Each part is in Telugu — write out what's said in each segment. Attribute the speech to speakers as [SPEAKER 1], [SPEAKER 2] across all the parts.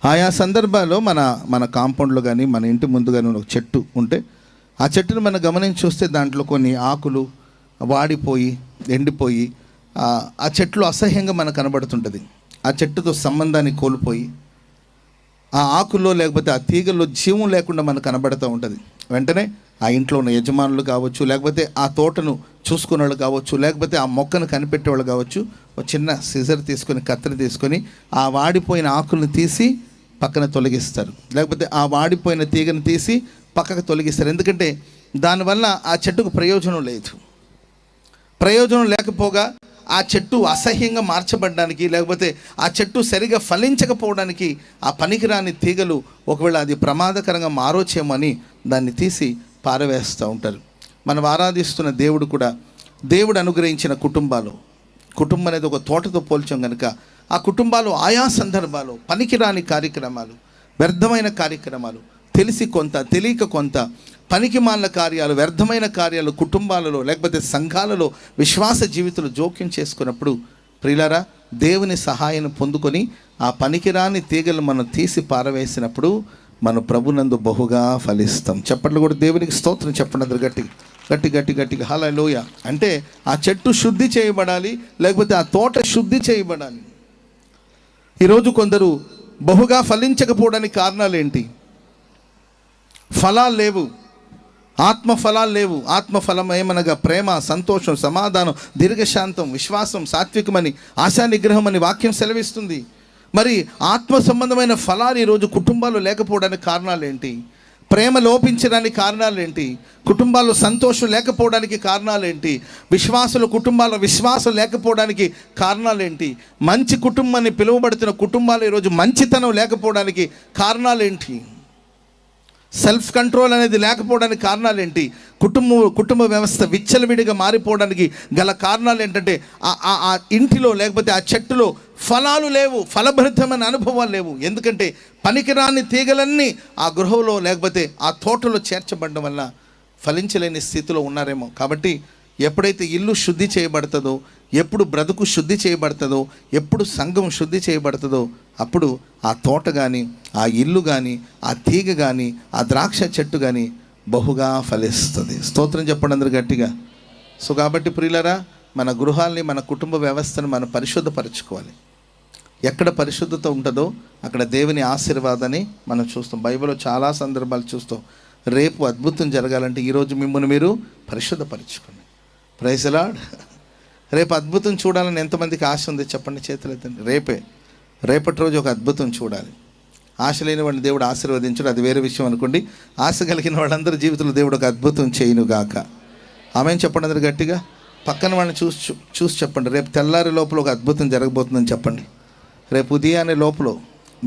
[SPEAKER 1] ఆయా సందర్భాల్లో మన కాంపౌండ్లో కానీ మన ఇంటి ముందు కానీ ఒక చెట్టు ఉంటే ఆ చెట్టును మనం గమనించి చూస్తే దాంట్లో కొన్ని ఆకులు వాడిపోయి ఎండిపోయి ఆ చెట్లు అసహ్యంగా మనకు కనబడుతుంటుంది. ఆ చెట్టుతో సంబంధాన్ని కోల్పోయి ఆ ఆకుల్లో లేకపోతే ఆ తీగల్లో జీవం లేకుండా మనకు కనబడుతూ ఉంటుంది. వెంటనే ఆ ఇంట్లో ఉన్న యజమానులు కావచ్చు, లేకపోతే ఆ తోటను చూసుకునే వాళ్ళు కావచ్చు, లేకపోతే ఆ మొక్కను కనిపెట్టేవాళ్ళు కావచ్చు, ఒక చిన్న సిజర్ తీసుకొని కత్తెర తీసుకొని ఆ వాడిపోయిన ఆకులను తీసి పక్కన తొలగిస్తారు, లేకపోతే ఆ వాడిపోయిన తీగను తీసి పక్కకు తొలగిస్తారు. ఎందుకంటే దానివల్ల ఆ చెట్టుకు ప్రయోజనం లేదు. ప్రయోజనం లేకపోగా ఆ చెట్టు అసహ్యంగా మార్చబడడానికి, లేకపోతే ఆ చెట్టు సరిగా ఫలించకపోవడానికి ఆ పనికిరాని తీగలు ఒకవేళ అది ప్రమాదకరంగా మారోచేమని దాన్ని తీసి పారవేస్తూ ఉంటారు. మనం ఆరాధిస్తున్న దేవుడు కూడా, దేవుడు అనుగ్రహించిన కుటుంబం అనేది ఒక తోటతో పోల్చాం కనుక ఆ కుటుంబాలు ఆయా సందర్భాలు పనికిరాని కార్యక్రమాలు, వ్యర్థమైన కార్యక్రమాలు, తెలిసి కొంత తెలియక కొంత పనికిమాలిన కార్యాలు, వ్యర్థమైన కార్యాలు కుటుంబాలలో లేకపోతే సంఘాలలో విశ్వాస జీవితంలో జోక్యం చేసుకున్నప్పుడు ప్రియులారా, దేవుని సహాయం పొందుకొని ఆ పనికిరాని తీగలు మనం తీసి పారవేసినప్పుడు మన ప్రభునందు బహుగా ఫలిస్తాం. చెప్పట్లు కూడా దేవునికి స్తోత్రం చెప్పండి గట్టిగా హల్లెలూయా. అంటే ఆ చెట్టు శుద్ధి చేయబడాలి, లేకపోతే ఆ తోట శుద్ధి చేయబడాలి. ఈరోజు కొందరు బహుగా ఫలించకపోవడానికి కారణాలు ఏంటి? ఫలాలు లేవు, ఆత్మఫలాలు లేవు. ఆత్మఫలం ఏమనగా ప్రేమ, సంతోషం, సమాధానం, దీర్ఘశాంతం, విశ్వాసం, సాత్వికమని, ఆశా నిగ్రహం అని వాక్యం సెలవిస్తుంది. మరి ఆత్మ సంబంధమైన ఫలాలు ఈరోజు కుటుంబాలు లేకపోవడానికి కారణాలు ఏంటి? ప్రేమ లోపించడానికి కారణాలు ఏంటి? కుటుంబాల్లో సంతోషం లేకపోవడానికి కారణాలు ఏంటి? కుటుంబాల్లో విశ్వాసం లేకపోవడానికి కారణాలు ఏంటి? మంచి కుటుంబం అని పిలువబడుతున్న కుటుంబాలు ఈరోజు మంచితనం లేకపోవడానికి కారణాలు ఏంటి? సెల్ఫ్ కంట్రోల్ అనేది లేకపోవడానికి కారణాలు ఏంటి? కుటుంబ వ్యవస్థ విచ్చలవిడిగా మారిపోవడానికి గల కారణాలు ఏంటంటే ఆ ఇంటిలో లేకపోతే ఆ చెట్టులో ఫలాలు లేవు, ఫలభరితమైన అనుభవాలు లేవు. ఎందుకంటే పనికిరాని తీగలన్నీ ఆ గృహంలో లేకపోతే ఆ తోటలో చేర్చబడడం వల్ల ఫలించలేని స్థితిలో ఉన్నారేమో. కాబట్టి ఎప్పుడైతే ఇల్లు శుద్ధి చేయబడుతుందో, ఎప్పుడు బ్రతుకు శుద్ధి చేయబడుతుందో, ఎప్పుడు సంఘం శుద్ధి చేయబడుతుందో అప్పుడు ఆ తోట కానీ, ఆ ఇల్లు కానీ, ఆ తీగ కానీ, ఆ ద్రాక్ష చెట్టు కానీ బహుగా ఫలిస్తుంది. స్తోత్రం చెప్పండి అందరు గట్టిగా. సో కాబట్టి ప్రియులారా, మన గృహాల్ని, మన కుటుంబ వ్యవస్థను మనం పరిశుద్ధపరచుకోవాలి. ఎక్కడ పరిశుద్ధత ఉంటుందో అక్కడ దేవుని ఆశీర్వాదాన్ని మనం చూస్తాం. బైబిల్లో చాలా సందర్భాలు చూస్తాం. రేపు అద్భుతం జరగాలంటే ఈరోజు మిమ్మల్ని మీరు పరిశుద్ధపరచుకోండి. Praise the lord. రేపు అద్భుతం చూడాలని ఎంతమందికి ఆశ ఉంది చెప్పండి, చేతులెత్తండి. రేపటి రోజు ఒక అద్భుతం చూడాలి. ఆశ లేని వాడిని దేవుడు ఆశీర్వదించడు, అది వేరే విషయం అనుకోండి. ఆశ కలిగిన వాళ్ళందరి జీవితంలో దేవుడు ఒక అద్భుతం చేయునుగాక. ఆమెను చెప్పండి అందరు గట్టిగా. పక్కన వాడిని చూసి చెప్పండి, రేపు తెల్లారి లోపల ఒక అద్భుతం జరగబోతుందని చెప్పండి. రేపు ఉదయాన్నే లోపల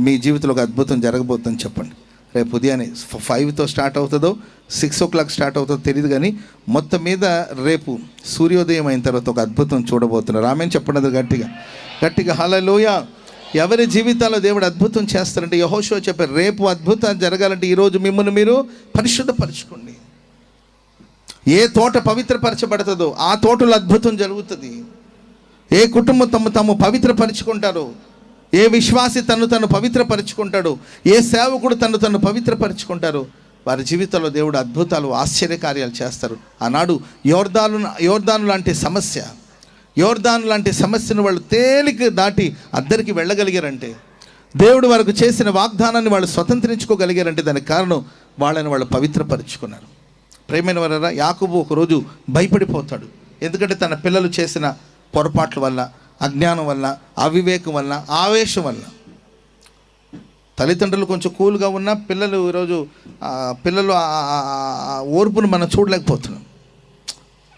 [SPEAKER 1] మీ జీవితంలో ఒక అద్భుతం జరగబోతుందని చెప్పండి. రేపు ఉదయాన్నే 5తో స్టార్ట్ అవుతుందో 6 o'clock స్టార్ట్ అవుతుందో తెలియదు, కానీ మొత్తం మీద రేపు సూర్యోదయం అయిన తర్వాత ఒక అద్భుతం చూడబోతున్నారు. ఆమెను చెప్పండి అది గట్టిగా హల్లెలూయా. ఎవరి జీవితాల్లో దేవుడు అద్భుతం చేస్తారంటే యెహోషువ చెప్పారు, రేపు అద్భుతాలు జరగాలంటే ఈరోజు మిమ్మల్ని మీరు పరిశుద్ధపరచుకోండి. ఏ తోట పవిత్రపరచబడుతుందో ఆ తోటలో అద్భుతం జరుగుతుంది. ఏ కుటుంబం తమ పవిత్రపరచుకుంటారో, ఏ విశ్వాసి తను పవిత్రపరచుకుంటాడో, ఏ సేవకుడు తను పవిత్రపరచుకుంటారో వారి జీవితంలో దేవుడు అద్భుతాలు, ఆశ్చర్యకార్యాలు చేస్తారు. ఆనాడు యోర్దాను లాంటి సమస్యను వాళ్ళు తేలిక దాటి అద్దరికి వెళ్ళగలిగారంటే, దేవుడు వారికి చేసిన వాగ్దానాన్ని వాళ్ళు స్వతంత్రించుకోగలిగారంటే దానికి కారణం వాళ్ళు పవిత్రపరచుకున్నారు. ప్రేమైన వారా, యాకోబు ఒకరోజు భయపడిపోతాడు. ఎందుకంటే తన పిల్లలు చేసిన పొరపాట్ల వల్ల, అజ్ఞానం వల్ల, అవివేకం వల్ల, ఆవేశం వల్ల. తల్లిదండ్రులు కొంచెం కూల్గా ఉన్న పిల్లలు ఈరోజు పిల్లలు ఓర్పును మనం చూడలేకపోతున్నాం.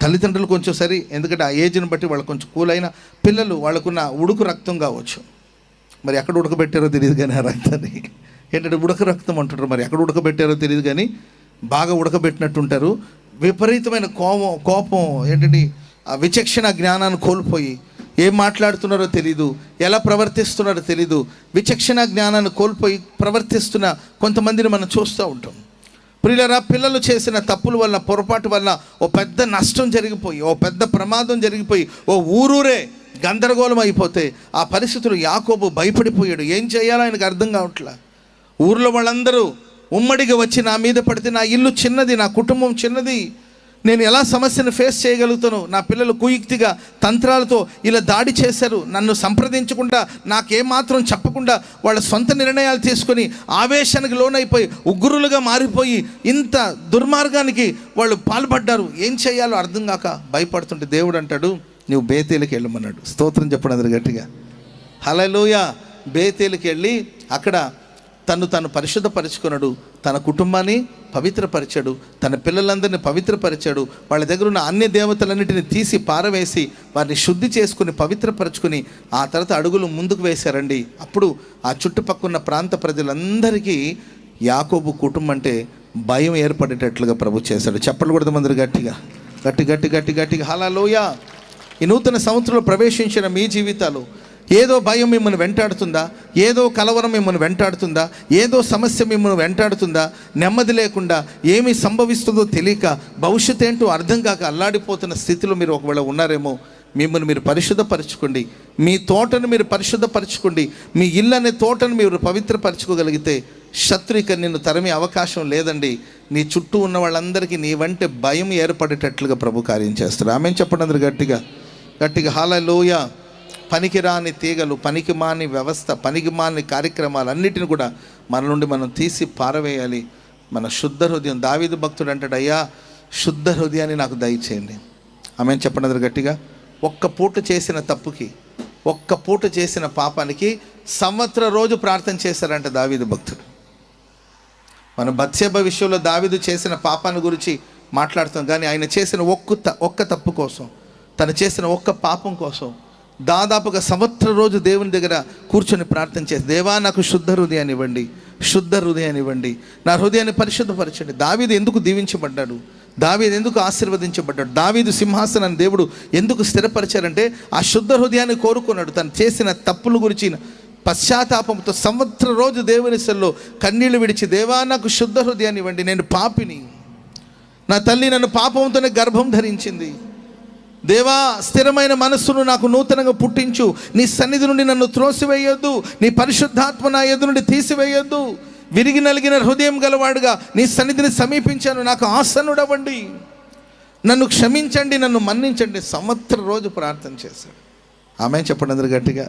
[SPEAKER 1] తల్లిదండ్రులు కొంచెం సరి, ఎందుకంటే ఆ ఏజ్ని బట్టి వాళ్ళు కొంచెం కూల్ అయిన పిల్లలు వాళ్ళకున్న ఉడుకు రక్తం కావచ్చు. మరి ఎక్కడ ఉడకబెట్టారో తెలియదు కానీ ఆ రక్తాన్ని ఏంటంటే ఉడక రక్తం అంటుంటారు. మరి ఎక్కడ ఉడకబెట్టారో తెలియదు కానీ బాగా ఉడకబెట్టినట్టుంటారు. విపరీతమైన కోపం ఏంటంటే ఆ విచక్షణ జ్ఞానాన్ని కోల్పోయి ఏం మాట్లాడుతున్నారో తెలీదు, ఎలా ప్రవర్తిస్తున్నారో తెలీదు. విచక్షణ జ్ఞానాన్ని కోల్పోయి ప్రవర్తిస్తున్న కొంతమందిని మనం చూస్తూ ఉంటాం. ప్రియులారా, పిల్లలు చేసిన తప్పుల వల్ల, పొరపాటు వల్ల ఓ పెద్ద నష్టం జరిగిపోయి, ఓ పెద్ద ప్రమాదం జరిగిపోయి, ఓ ఊరూరే గందరగోళం అయిపోతే ఆ పరిస్థితులు యాకోబు భయపడిపోయాడు. ఏం చేయాలో ఆయనకు అర్థం కావట్లా. ఊర్లో వాళ్ళందరూ ఉమ్మడిగా వచ్చి నా మీద పడితే నా ఇల్లు చిన్నది, నా కుటుంబం చిన్నది, నేను ఎలా సమస్యను ఫేస్ చేయగలుగుతాను? నా పిల్లలు కుయుక్తిగా తంత్రాలతో ఇలా దాడి చేశారు, నన్ను సంప్రదించకుండా, నాకేమాత్రం చెప్పకుండా వాళ్ళ సొంత నిర్ణయాలు తీసుకొని ఆవేశానికి లోనైపోయి ఉగ్రులుగా మారిపోయి ఇంత దుర్మార్గానికి వాళ్ళు పాల్పడ్డారు. ఏం చేయాలో అర్థం కాక భయపడుతుంటే దేవుడు అంటాడు, నువ్వు బేతేలుకి వెళ్ళమన్నాడు. స్తోత్రం చెప్పండి అందరు గట్టిగా. హల్లెలూయా. బేతేలుకి వెళ్ళి అక్కడ తను పరిశుద్ధపరుచుకున్నాడు, తన కుటుంబాన్ని పవిత్రపరిచాడు, తన పిల్లలందరినీ పవిత్రపరిచాడు. వాళ్ళ దగ్గర ఉన్న అన్య దేవతలన్నిటిని తీసి పారవేసి వారిని శుద్ధి చేసుకుని పవిత్రపరచుకుని ఆ తర్వాత అడుగులు ముందుకు వేశారండి. అప్పుడు ఆ చుట్టుపక్కల ప్రాంత ప్రజలందరికీ యాకోబు కుటుంబం అంటే భయం ఏర్పడేటట్లుగా ప్రభు చేశాడు. చెప్పలు కూడా మందరు గట్టిగా గట్టి గట్టి గట్టి గట్టిగా హల్లెలూయా. ఈ నూతన సంవత్సరంలో ప్రవేశించిన మీ జీవితాలు ఏదో భయం మిమ్మల్ని వెంటాడుతుందా? ఏదో కలవరం మిమ్మల్ని వెంటాడుతుందా? ఏదో సమస్య మిమ్మల్ని వెంటాడుతుందా? నెమ్మది లేకుండా ఏమి సంభవిస్తుందో తెలియక భవిష్యత్తు ఏంటో అర్థం కాక అల్లాడిపోతున్న స్థితిలో మీరు ఒకవేళ ఉన్నారేమో. మిమ్మల్ని మీరు పరిశుద్ధపరచుకోండి, మీ తోటను మీరు పరిశుద్ధపరచుకోండి, మీ ఇల్లు అనే తోటను మీరు పవిత్రపరచుకోగలిగితే శత్రుయిక నిన్ను తరిమే అవకాశం లేదండి. నీ చుట్టూ ఉన్న వాళ్ళందరికీ నీ వంటి భయం ఏర్పడేటట్లుగా ప్రభు కార్యం చేస్తారు. ఆమె చెప్పండి అందరు గట్టిగా గట్టిగా హల్లెలూయా. పనికిరాని తీగలు, పనికిమాని వ్యవస్థ, పనికిమాని కార్యక్రమాలు అన్నిటిని కూడా మన నుండి మనం తీసి పారవేయాలి. మన శుద్ధ హృదయం. దావీదు భక్తుడు అంటాడు, అయ్యా శుద్ధ హృదయాన్ని నాకు దయచేయండి. ఆమె చెప్పండి అందరు గట్టిగా. ఒక్క పూట చేసిన తప్పుకి, ఒక్క పూట చేసిన పాపానికి సంవత్సర రోజు ప్రార్థన చేశారంట దావీదు భక్తుడు. మనం బత్షెబ విషయంలో దావీదు చేసిన పాపాన్ని గురించి మాట్లాడుతాం, కానీ ఆయన చేసిన ఒక్క తప్పు కోసం, తను చేసిన ఒక్క పాపం కోసం దాదాపుగా సంవత్సర రోజు దేవుని దగ్గర కూర్చొని ప్రార్థన చేసి, దేవా నాకు శుద్ధ హృదయాన్ని ఇవ్వండి, శుద్ధ హృదయాన్ని ఇవ్వండి, నా హృదయాన్ని పరిశుద్ధపరచండి. దావీదు ఎందుకు దీవించబడ్డాడు? దావీదు ఎందుకు ఆశీర్వదించబడ్డాడు? దావీదు సింహాసనాన్ని దేవుడు ఎందుకు స్థిరపరిచారంటే ఆ శుద్ధ హృదయాన్ని కోరుకున్నాడు. తను చేసిన తప్పుల గురించి పశ్చాత్తాపంతో సంవత్సర రోజు దేవుని సన్నిధిలో కన్నీళ్లు విడిచి, దేవా నాకు శుద్ధ హృదయాన్ని ఇవ్వండి, నేను పాపిని, నా తల్లి నన్ను పాపంతోనే గర్భం ధరించింది, దేవా స్థిరమైన మనస్సును నాకు నూతనంగా పుట్టించు, నీ సన్నిధి నుండి నన్ను త్రోసివేయొద్దు, నీ పరిశుద్ధాత్మ నా ఎదురు నుండి తీసివేయొద్దు, విరిగి నలిగిన హృదయం గలవాడుగా నీ సన్నిధిని సమీపించాను, నాకు ఆసనుడవ్వండి, నన్ను క్షమించండి, నన్ను మన్నించండి. సంవత్సర రోజు ప్రార్థన చేశాడు. ఆమె చెప్పండి అందరు గట్టిగా.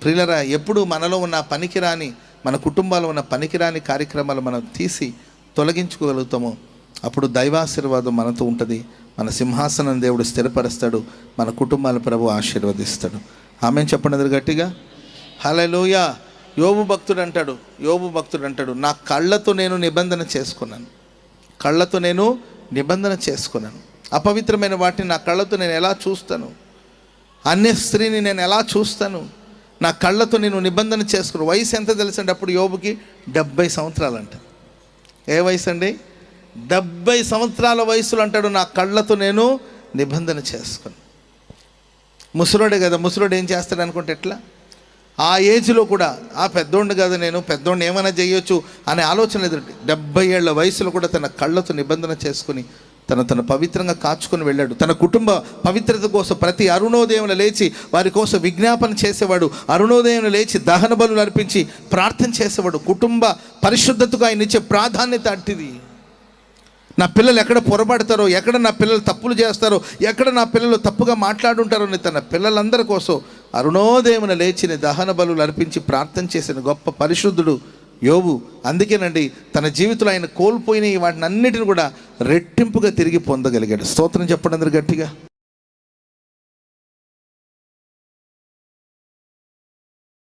[SPEAKER 1] ప్రియులరా, ఎప్పుడు మనలో ఉన్న పనికిరాని, మన కుటుంబాల్లో ఉన్న పనికిరాని కార్యక్రమాలు మనం తీసి తొలగించుకోగలుగుతామో అప్పుడు దైవాశీర్వాదం మనతో ఉంటుంది. మన సింహాసనం దేవుడు స్థిరపరుస్తాడు, మన కుటుంబాల ప్రభు ఆశీర్వదిస్తాడు. ఆమె చెప్పండి అందరు గట్టిగా. హల్లెలూయా. యోబు భక్తుడు అంటాడు, నా కళ్ళతో నేను నిబంధన చేసుకున్నాను, కళ్ళతో నేను నిబంధన చేసుకున్నాను. అపవిత్రమైన వాటిని నా కళ్ళతో నేను ఎలా చూస్తాను? అన్య స్త్రీని నేను ఎలా చూస్తాను? నా కళ్ళతో నేను నిబంధన చేసుకున్నాను. వయసు ఎంత తెలుసండి అప్పుడు యోబుకి? 70 సంవత్సరాలంట. ఏ వయసు అండి? 70 సంవత్సరాల వయసులో అంటాడు, నా కళ్ళతో నేను నిబంధన చేసుకున్నాను. ముసలోడే కదా, ముసలోడు ఏం చేస్తాడు అనుకుంటే ఎట్లా? ఆ ఏజ్లో కూడా ఆ పెద్దోడిని కదా, నేను పెద్దోడిని ఏమైనా చేయొచ్చు అనే ఆలోచన లేదు. 70 ఏళ్ల వయసులో కూడా తన కళ్ళతో నిబంధన చేసుకుని తన పవిత్రంగా కాచుకొని వెళ్ళాడు. తన కుటుంబ పవిత్రత కోసం ప్రతి అరుణోదయం లేచి వారి కోసం విజ్ఞాపన చేసేవాడు. అరుణోదయం లేచి దహన బలులు అర్పించి ప్రార్థన చేసేవాడు. కుటుంబ పరిశుద్ధతకు ఆయన ఇచ్చే ప్రాధాన్యత అట్టిది. నా పిల్లలు ఎక్కడ పొరపడతారో, ఎక్కడ నా పిల్లలు తప్పులు చేస్తారో, ఎక్కడ నా పిల్లలు తప్పుగా మాట్లాడుంటారో అని తన పిల్లలందరి కోసం అరుణోదయమున లేచిన దహన బలులు అర్పించి ప్రార్థన చేసిన గొప్ప పరిశుద్ధుడు యోబు. అందుకేనండి తన జీవితంలో ఆయన కోల్పోయిన వాటిని అన్నిటిని కూడా రెట్టింపుగా తిరిగి పొందగలిగాడు. స్తోత్రం చెప్పండి అందరు గట్టిగా.